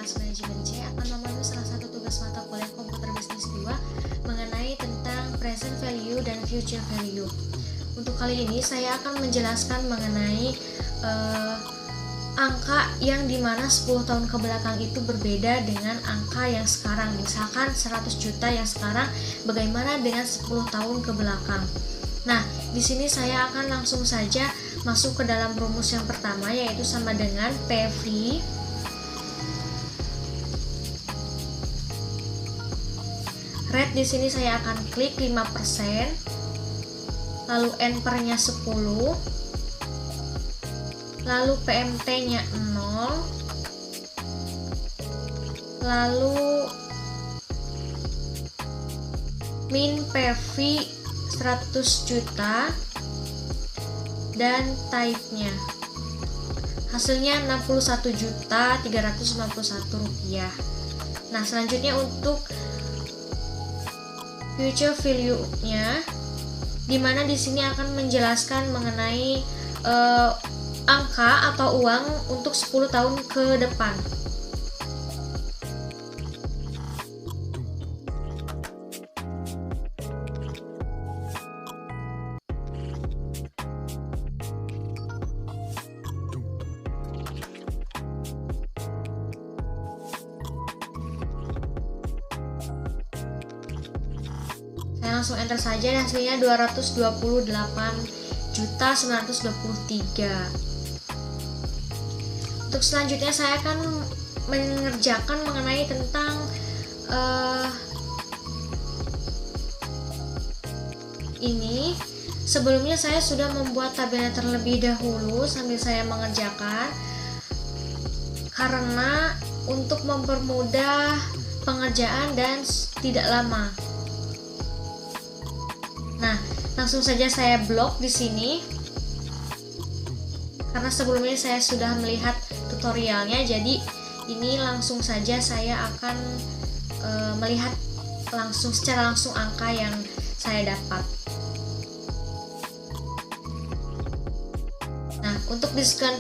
kelas manajemen C akan memenuhi salah satu tugas mata kuliah komputer bisnis 2 mengenai tentang present value dan future value. Untuk kali ini saya akan menjelaskan mengenai angka yang dimana 10 tahun ke belakang itu berbeda dengan angka yang sekarang. Misalkan 100 juta yang sekarang bagaimana dengan 10 tahun ke belakang. Nah, di sini saya akan langsung saja masuk ke dalam rumus yang pertama, yaitu sama dengan PV rate. Di sini saya akan klik 5%, lalu N per-nya 10, lalu PMT-nya 0, lalu min PV 100 juta dan type-nya hasilnya 61.391 rupiah. Nah, selanjutnya untuk future value-nya, dimana di sini akan menjelaskan mengenai angka atau uang untuk 10 tahun ke depan. Saya langsung enter saja, hasilnya 228.923. Untuk selanjutnya saya akan mengerjakan mengenai tentang ini. Sebelumnya saya sudah membuat tabelnya terlebih dahulu sambil saya mengerjakan, karena untuk mempermudah pengerjaan dan tidak lama. Nah, langsung saja saya blok di sini karena sebelumnya saya sudah melihat tutorialnya, jadi ini langsung saja saya akan melihat secara langsung angka yang saya dapat. Nah, untuk diskon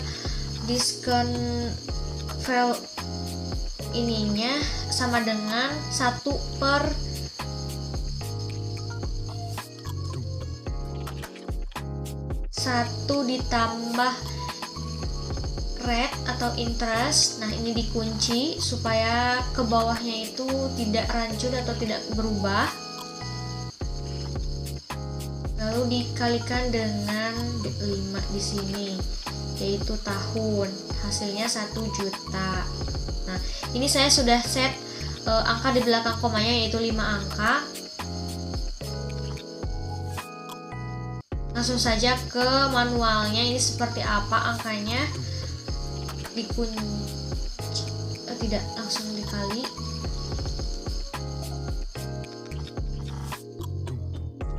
file ininya sama dengan 1/1 ditambah rate atau interest. Nah, ini dikunci supaya ke bawahnya itu tidak rancut atau tidak berubah, lalu dikalikan dengan 5 di sini, yaitu tahun, hasilnya 1 juta. Nah, ini saya sudah set angka di belakang komanya, yaitu 5 angka. Langsung saja ke manualnya, ini seperti apa angkanya, tidak langsung dikali.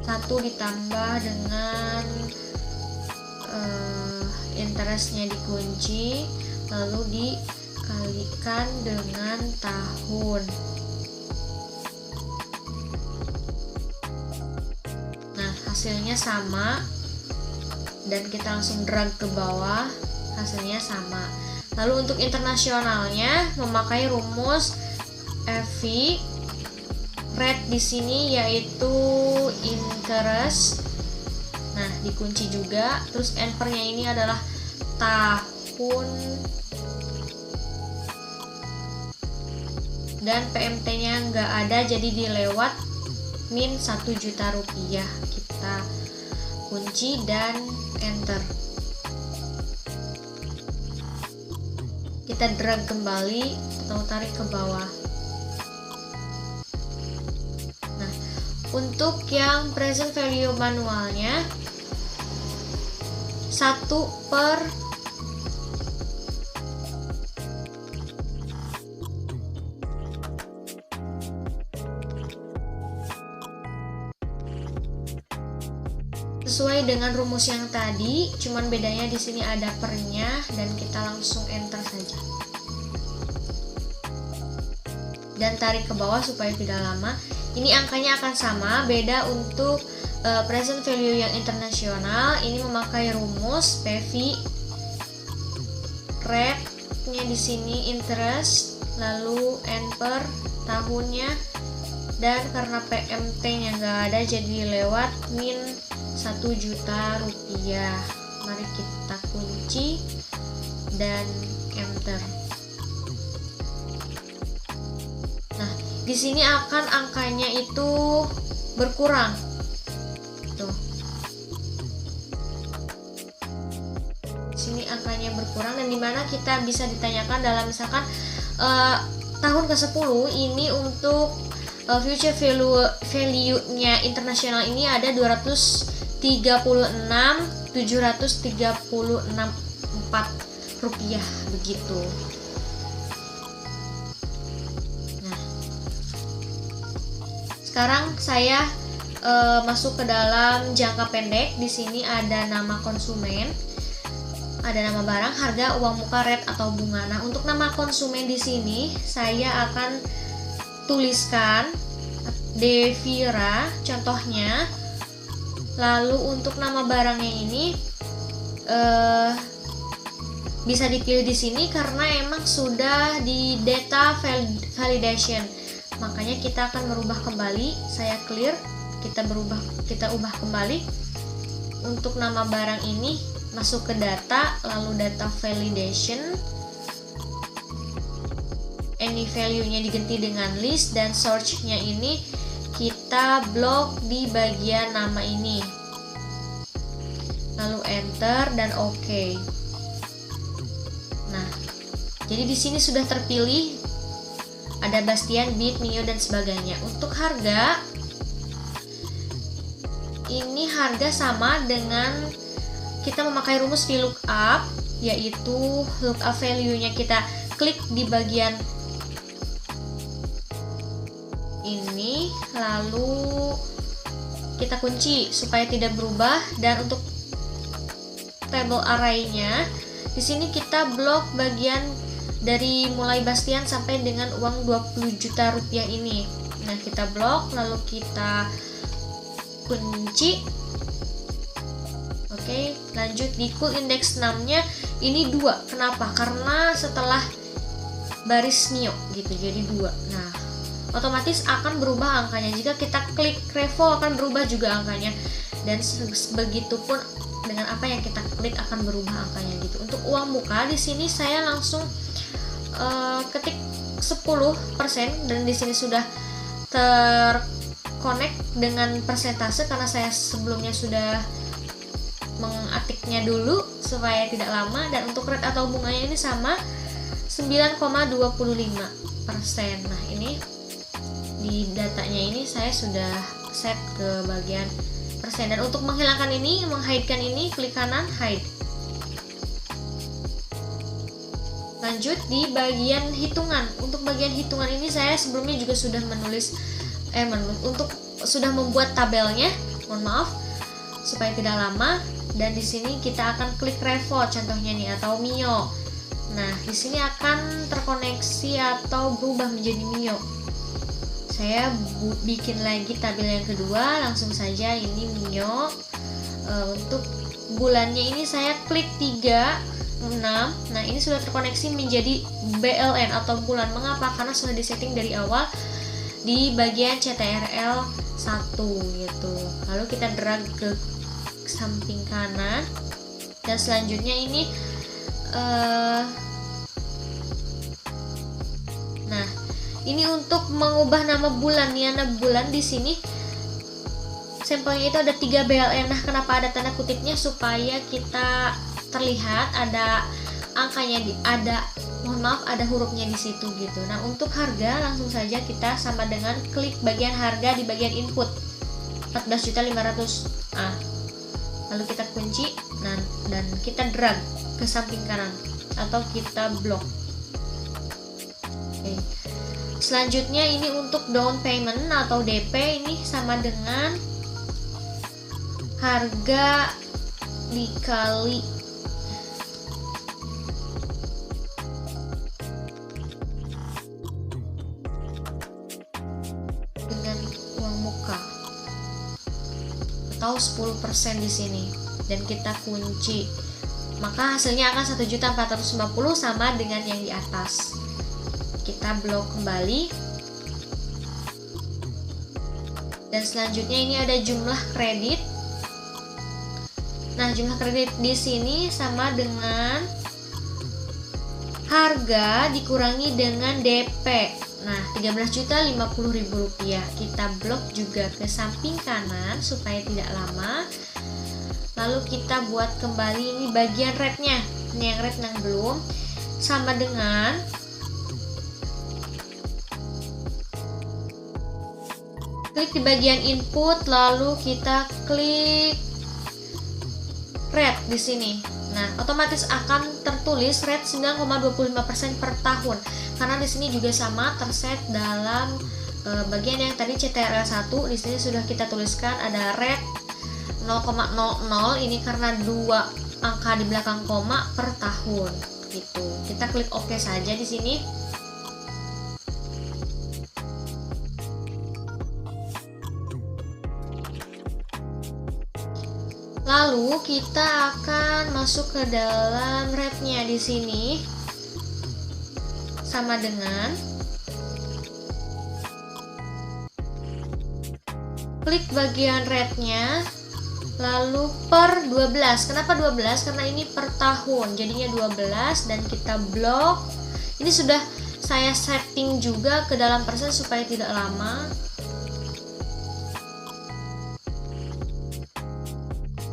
Satu ditambah dengan interestnya dikunci, lalu dikalikan dengan tahun. Nah, hasilnya sama dan kita langsung drag ke bawah, hasilnya sama. Lalu untuk internasionalnya memakai rumus FV rate di sini, yaitu interest. Nah, dikunci juga. Terus N per-nya ini adalah tahun dan PMT-nya nggak ada, jadi dilewat min 1 juta rupiah. Kita kunci dan enter. Kita drag kembali atau tarik ke bawah. Nah, untuk yang present value manualnya 1/, sesuai dengan rumus yang tadi, cuman bedanya di sini ada pernya dan kita langsung enter saja. Dan tarik ke bawah supaya tidak lama. Ini angkanya akan sama, beda untuk present value yang internasional. Ini memakai rumus PV rate-nya di sini interest, lalu enter tahunnya, dan karena PMT-nya nggak ada jadi lewat min 1 juta rupiah. Mari kita kunci dan enter. Nah, di sini akan angkanya itu berkurang. Tuh. Di sini angkanya berkurang, dan dimana kita bisa ditanyakan dalam misalkan tahun ke-10 ini untuk future value-nya internasional ini ada 236.736.4 rupiah begitu. Nah, sekarang saya masuk ke dalam jangka pendek. Di sini ada nama konsumen, ada nama barang, harga, uang muka, rate atau bunga. Nah, untuk nama konsumen di sini saya akan tuliskan Devira contohnya. Lalu untuk nama barangnya ini bisa dipilih di sini karena emang sudah di data validation. Makanya kita akan merubah kembali. Saya clear, kita ubah kembali. Untuk nama barang ini masuk ke data, lalu data validation, any value-nya diganti dengan list, dan search-nya ini kita blok di bagian nama ini, lalu enter dan OK. Nah, jadi di sini sudah terpilih ada Bastian, Beat, Mio dan sebagainya. Untuk harga ini harga sama dengan kita memakai rumus VLOOKUP, yaitu lookup value-nya kita klik di bagian ini, lalu kita kunci supaya tidak berubah. Dan untuk table array-nya di sini kita blok bagian dari mulai Bastian sampai dengan uang 20 juta rupiah ini. Nah, kita blok lalu kita kunci. Oke, lanjut di cool index 6-nya ini 2. Kenapa? Karena setelah baris Mio gitu, jadi 2. Nah, otomatis akan berubah angkanya. Jika kita klik revo akan berubah juga angkanya, dan begitupun dengan apa yang kita klik akan berubah angkanya gitu. Untuk uang muka di sini saya langsung ketik 10%, dan di sini sudah terconnect dengan persentase karena saya sebelumnya sudah mengetiknya dulu supaya tidak lama. Dan untuk rate atau bunganya ini sama 9,25%. Nah, ini di datanya ini saya sudah set ke bagian persen. Dan untuk menghilangkan ini, menghide-kan ini, klik kanan hide. Lanjut di bagian hitungan. Untuk bagian hitungan ini saya sebelumnya juga sudah sudah membuat tabelnya, mohon maaf supaya tidak lama. Dan di sini kita akan klik revo contohnya nih, atau Mio. Nah, di sini akan terkoneksi atau berubah menjadi Mio. Saya bikin lagi tabel yang kedua, langsung saja ini Mio. Untuk bulannya ini saya klik 36. Nah, ini sudah terkoneksi menjadi BLN atau bulan. Mengapa? Karena sudah disetting dari awal di bagian CTRL 1 gitu. Lalu kita drag ke samping kanan, dan selanjutnya ini nah, ini untuk mengubah nama bulan. Niana bulan di sini sampelnya itu ada 3 BLN. Nah, kenapa ada tanda kutipnya? Supaya kita terlihat ada angkanya, ada hurufnya di situ gitu. Nah, untuk harga langsung saja kita sama dengan klik bagian harga di bagian input 14.500.000. Lalu kita kunci dan kita drag ke samping kanan atau kita blok. Oke. Selanjutnya ini untuk down payment atau DP, ini sama dengan harga dikali dengan uang muka atau 10% di sini, dan kita kunci, maka hasilnya akan 1.450.000 sama dengan yang di atas. kita blok kembali. Dan selanjutnya ini ada jumlah kredit. Nah, jumlah kredit di sini sama dengan harga dikurangi dengan DP. Nah, 13.050.000 rupiah. Kita blok juga ke samping kanan supaya tidak lama. Lalu kita buat kembali ini bagian rednya. Ini yang red yang belum. Sama dengan klik di bagian input, lalu kita klik rate di sini. Nah, otomatis akan tertulis rate 9,25% per tahun. Karena di sini juga sama terset dalam bagian yang tadi CTRL1, di sini sudah kita tuliskan ada rate 0,00, ini karena 2 angka di belakang koma per tahun gitu. Kita klik OK saja di sini. Lalu kita akan masuk ke dalam rate-nya di sini, sama dengan klik bagian rate-nya, lalu per 12. Kenapa 12? Karena ini per tahun, jadinya 12 dan kita blok. Ini sudah saya setting juga ke dalam persen supaya tidak lama.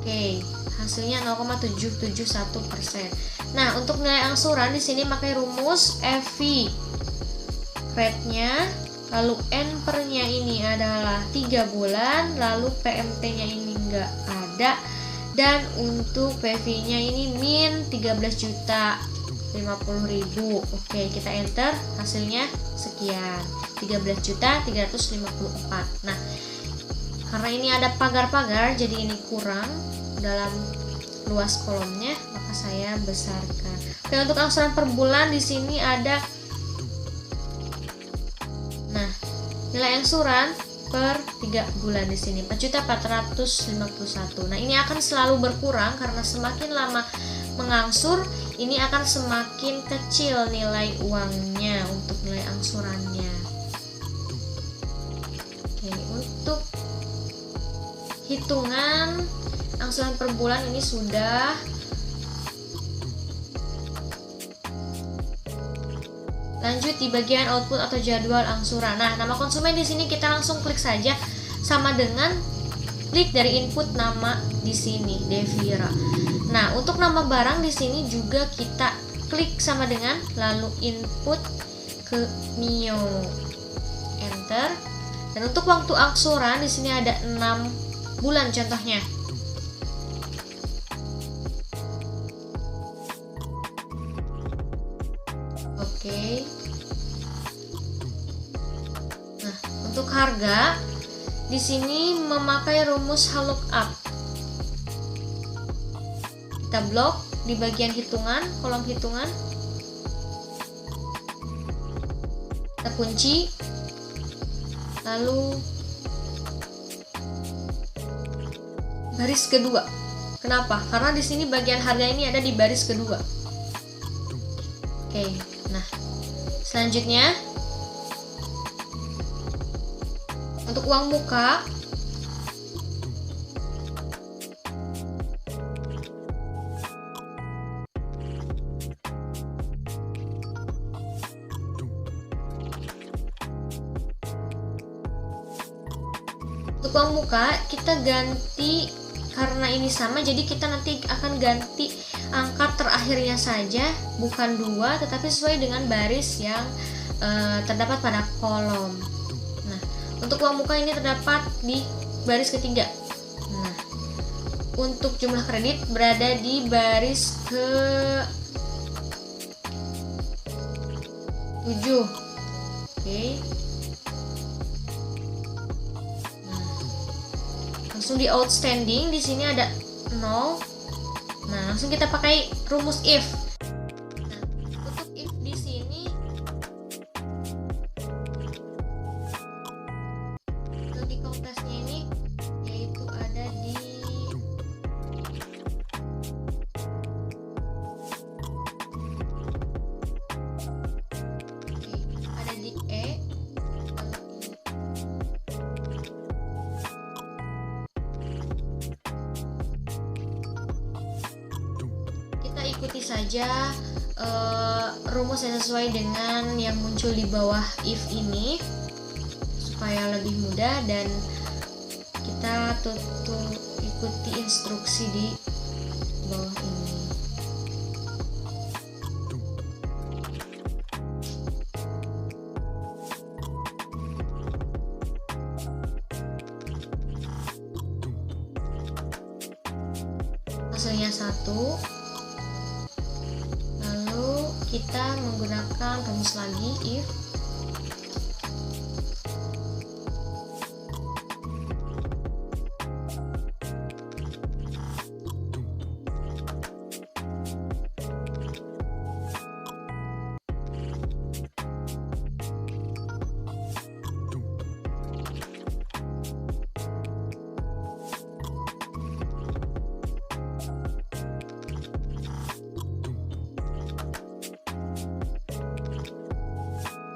Oke, hasilnya 0,771%. Nah, untuk nilai angsuran di sini pakai rumus FV. Rate-nya, lalu N per-nya ini adalah 3 bulan, lalu PMT-nya ini enggak ada, dan untuk PV-nya ini min 13.050.000. Oke, kita enter, hasilnya sekian, 13.354. Nah, karena ini ada pagar-pagar, jadi ini kurang dalam luas kolomnya, maka saya besarkan. Oke, untuk angsuran per bulan di sini ada, nah, nilai angsuran per 3 bulan di sini 4.451. Nah, ini akan selalu berkurang karena semakin lama mengangsur, ini akan semakin kecil nilai uangnya untuk nilai angsurannya. Oke, untuk hitungan angsuran per bulan ini sudah. Lanjut di bagian output atau jadwal angsuran. Nah, nama konsumen di sini kita langsung klik saja, sama dengan klik dari input nama di sini, Devira. Nah, untuk nama barang di sini juga kita klik sama dengan, lalu input ke Mio, enter. Dan untuk waktu angsuran di sini ada 6 bulan contohnya. Oke. Nah, untuk harga di sini memakai rumus lookup. Kita blok di bagian hitungan, kolom hitungan. Kita kunci. Lalu baris kedua. Kenapa? Karena di sini bagian harga ini ada di baris kedua. Oke, nah selanjutnya untuk uang muka, kita ganti. Karena ini sama, jadi kita nanti akan ganti angka terakhirnya saja, bukan 2, tetapi sesuai dengan baris yang terdapat pada kolom. Nah, untuk uang muka ini terdapat di baris ketiga. Nah, untuk jumlah kredit berada di baris ke 7. Oke. Langsung di outstanding di sini ada 0. Nah, langsung kita pakai rumus if. Nah, untuk if di sini untuk di kompresnya ini yaitu ada di ikuti saja rumus yang sesuai dengan yang muncul di bawah if ini supaya lebih mudah, dan kita ikuti instruksi di bawah ini. Hasilnya 1. Lalu kita menggunakan rumus lagi if.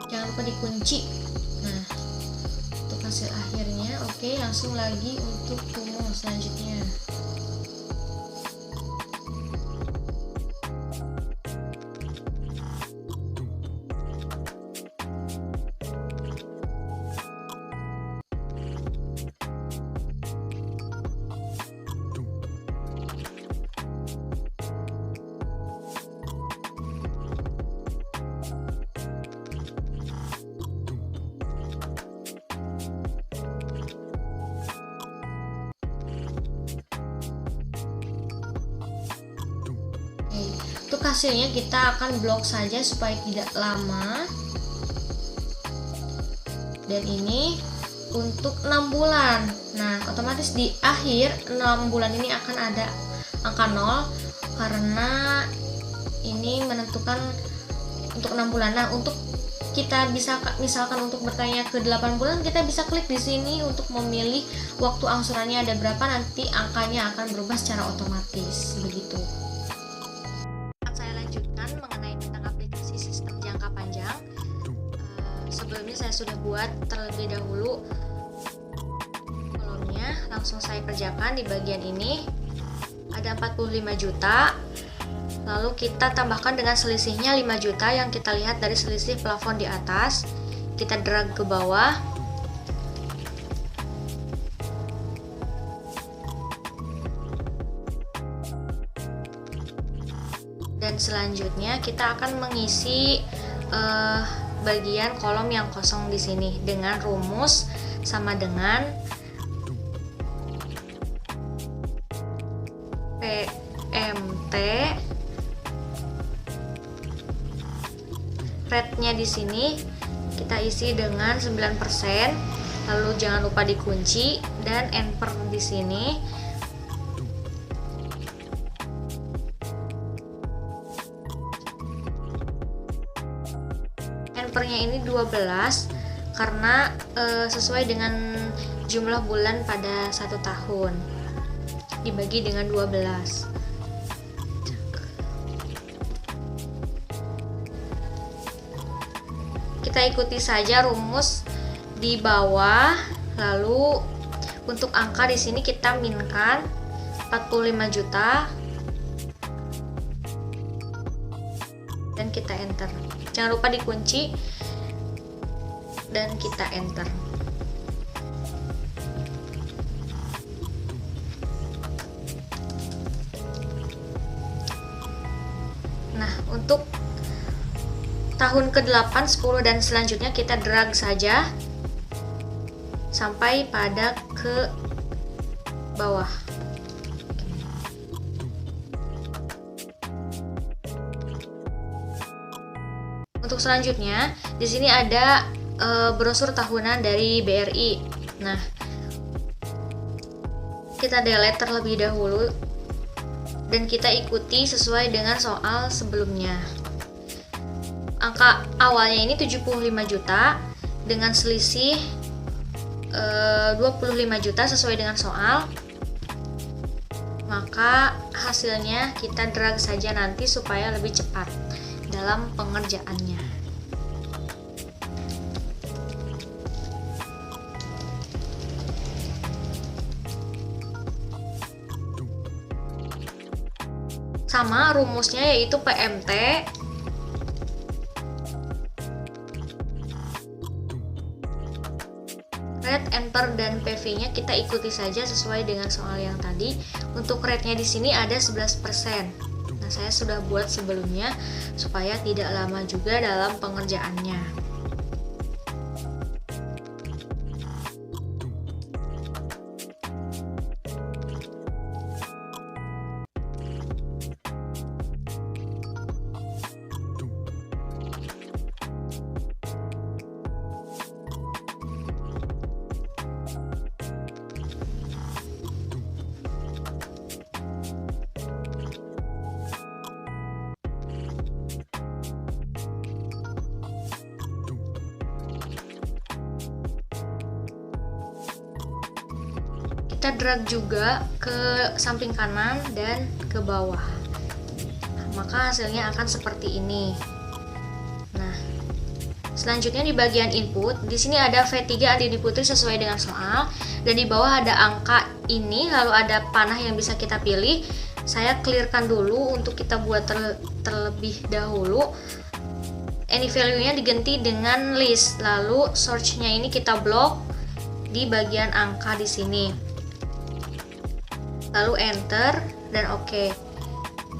Jangan lupa dikunci. Nah, untuk hasil akhirnya. Oke, langsung lagi untuk rumus selanjutnya. Untuk hasilnya kita akan blok saja supaya tidak lama. Dan ini untuk 6 bulan. Nah, otomatis di akhir 6 bulan ini akan ada angka 0 karena ini menentukan untuk 6 bulan. Nah, untuk kita bisa misalkan untuk bertanya ke 8 bulan, kita bisa klik di sini untuk memilih waktu angsurannya ada berapa, nanti angkanya akan berubah secara otomatis begitu. Mengenai tentang aplikasi sistem jangka panjang. Sebelumnya saya sudah buat terlebih dahulu kolomnya, langsung saya kerjakan. Di bagian ini ada 45 juta, lalu kita tambahkan dengan selisihnya 5 juta yang kita lihat dari selisih plafon di atas. Kita drag ke bawah. Dan selanjutnya kita akan mengisi bagian kolom yang kosong di sini dengan rumus sama dengan PMT. Rate-nya di sini kita isi dengan 9%, lalu jangan lupa dikunci, dan enter di sini. Nya ini 12 karena sesuai dengan jumlah bulan pada 1 tahun dibagi dengan 12. Kita ikuti saja rumus di bawah, lalu untuk angka di sini kita minkan 45 juta dan kita enter. Jangan lupa dikunci dan kita enter. Nah, untuk tahun ke-8, 10 dan selanjutnya kita drag saja sampai pada ke bawah. Untuk selanjutnya, di sini ada brosur tahunan dari BRI. Nah, kita delete terlebih dahulu dan kita ikuti sesuai dengan soal sebelumnya. Angka awalnya ini 75 juta dengan selisih 25 juta sesuai dengan soal. Maka hasilnya kita drag saja nanti supaya lebih cepat dalam pengerjaannya. sama rumusnya, yaitu PMT rate, enter, dan PV-nya kita ikuti saja sesuai dengan soal yang tadi. Untuk rate-nya di sini ada 11%. Nah, saya sudah buat sebelumnya supaya tidak lama juga dalam pengerjaannya. Kita drag juga ke samping kanan dan ke bawah, maka hasilnya akan seperti ini. Nah, selanjutnya di bagian input, di sini ada V3 Andini Putri sesuai dengan soal, dan di bawah ada angka ini, lalu ada panah yang bisa kita pilih. Saya clearkan dulu untuk kita buat terlebih dahulu. Any value-nya diganti dengan list, lalu search-nya ini kita blok di bagian angka di sini. Lalu enter dan oke.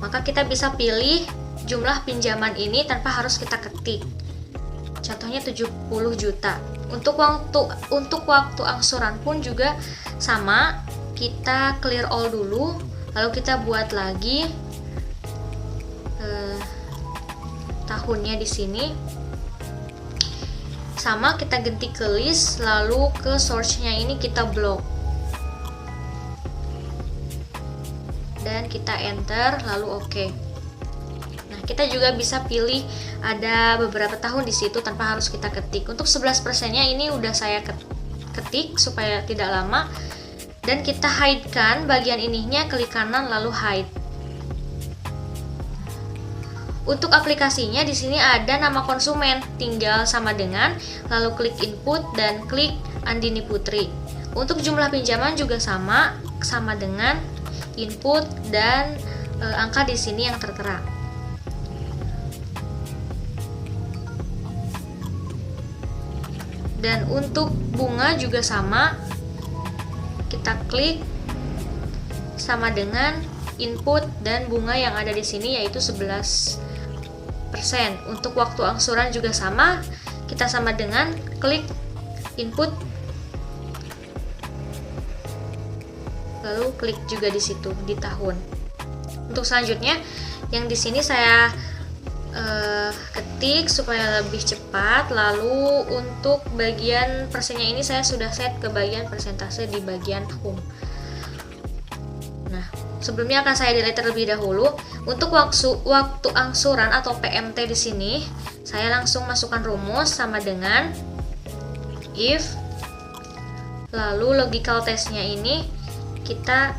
Maka kita bisa pilih jumlah pinjaman ini tanpa harus kita ketik. Contohnya 70 juta. Untuk waktu angsuran pun juga sama. Kita clear all dulu, lalu kita buat lagi tahunnya di sini. Sama, kita ganti ke list, lalu ke source-nya ini kita blok. Dan kita enter, lalu oke. Nah, kita juga bisa pilih ada beberapa tahun di situ tanpa harus kita ketik. Untuk 11%-nya ini udah saya ketik supaya tidak lama. Dan kita hide-kan bagian ininya, klik kanan lalu hide. Untuk aplikasinya di sini ada nama konsumen, tinggal sama dengan, lalu klik input dan klik Andini Putri. Untuk jumlah pinjaman juga sama dengan input dan angka di sini yang tertera. Dan untuk bunga juga sama, kita klik sama dengan input dan bunga yang ada di sini, yaitu 11%. Untuk waktu angsuran juga sama, kita sama dengan klik input, lalu klik juga di situ di tahun. Untuk selanjutnya yang di sini saya ketik supaya lebih cepat. Lalu untuk bagian persennya ini saya sudah set ke bagian persentase di bagian home. Nah, sebelumnya akan saya delete terlebih dahulu. Untuk waktu angsuran atau PMT di sini saya langsung masukkan rumus sama dengan if, lalu logical testnya ini kita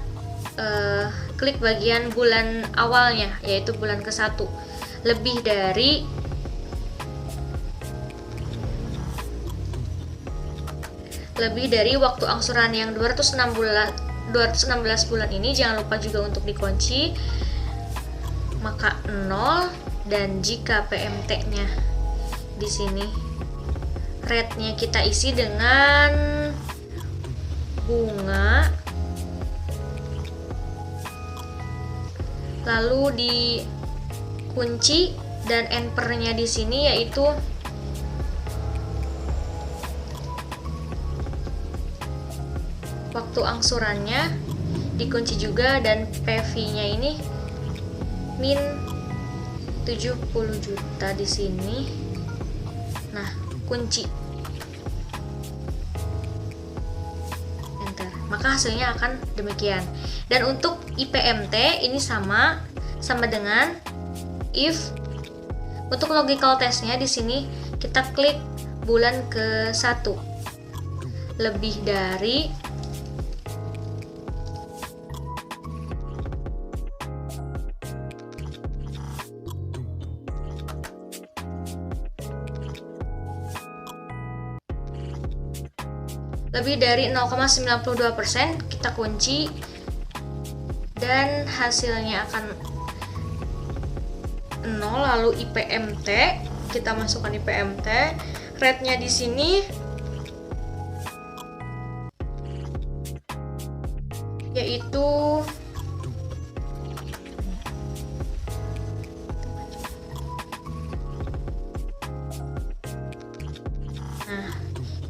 klik bagian bulan awalnya, yaitu bulan ke-1, lebih dari waktu angsuran yang 216 bulan ini. Jangan lupa juga untuk dikunci, maka 0. Dan jika PMT-nya di sini rate-nya kita isi dengan bunga, lalu dikunci, dan enter-nya di sini yaitu waktu angsurannya dikunci juga, dan PV-nya ini min 70 juta di sini. Nah, kunci, enter. Maka hasilnya akan demikian. Dan untuk IPMT ini sama dengan if. Untuk logical testnya di sini kita klik bulan ke-1, lebih dari lebih dari 0,92%, kita kunci dan hasilnya akan 0, lalu IPMT, kita masukkan IPMT. Rate-nya di sini yaitu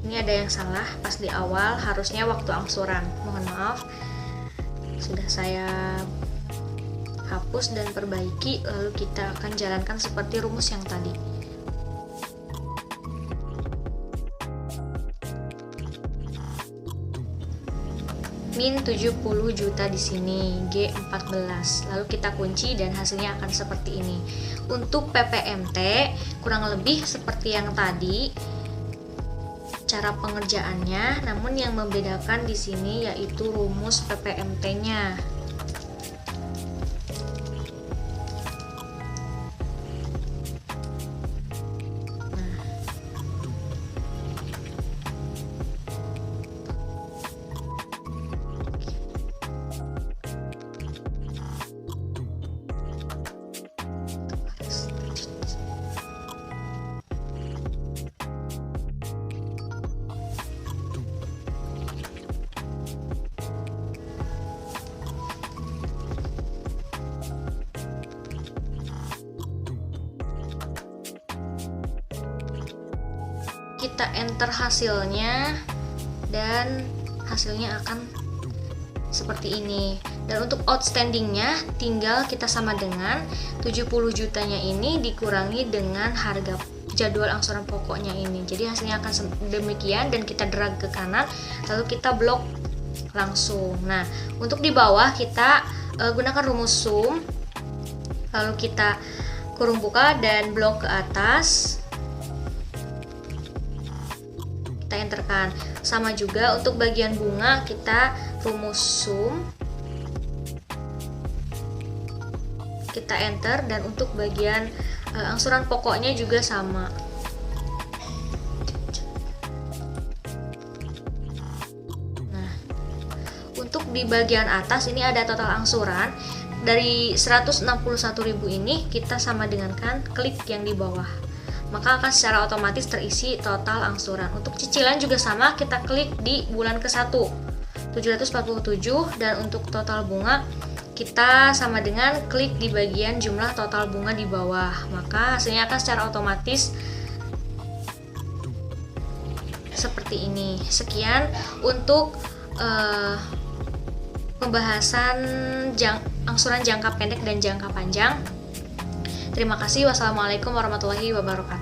ini ada yang salah pas di awal, harusnya waktu angsuran. Mohon maaf, sudah saya hapus dan perbaiki, lalu kita akan jalankan seperti rumus yang tadi. Min 70 juta di sini, G14. Lalu kita kunci dan hasilnya akan seperti ini. Untuk PPMT kurang lebih seperti yang tadi cara pengerjaannya, namun yang membedakan di sini yaitu rumus PPMT-nya. Kita enter hasilnya dan hasilnya akan seperti ini. Dan untuk outstandingnya tinggal kita sama dengan 70 jutanya ini dikurangi dengan harga jadwal angsuran pokoknya ini. Jadi hasilnya akan demikian dan kita drag ke kanan lalu kita blok langsung. Nah, untuk di bawah kita gunakan rumus sum, lalu kita kurung buka dan blok ke atas, kita enterkan. Sama juga untuk bagian bunga kita rumus sum, kita enter, dan untuk bagian angsuran pokoknya juga sama. Nah, untuk di bagian atas ini ada total angsuran dari 161.000 ini, kita sama dengan kan klik yang di bawah, maka akan secara otomatis terisi total angsuran. Untuk cicilan juga sama, kita klik di bulan ke-1 747, dan untuk total bunga kita sama dengan klik di bagian jumlah total bunga di bawah, maka hasilnya akan secara otomatis seperti ini. Sekian untuk pembahasan angsuran jangka pendek dan jangka panjang. Terima kasih. Wassalamualaikum warahmatullahi wabarakatuh.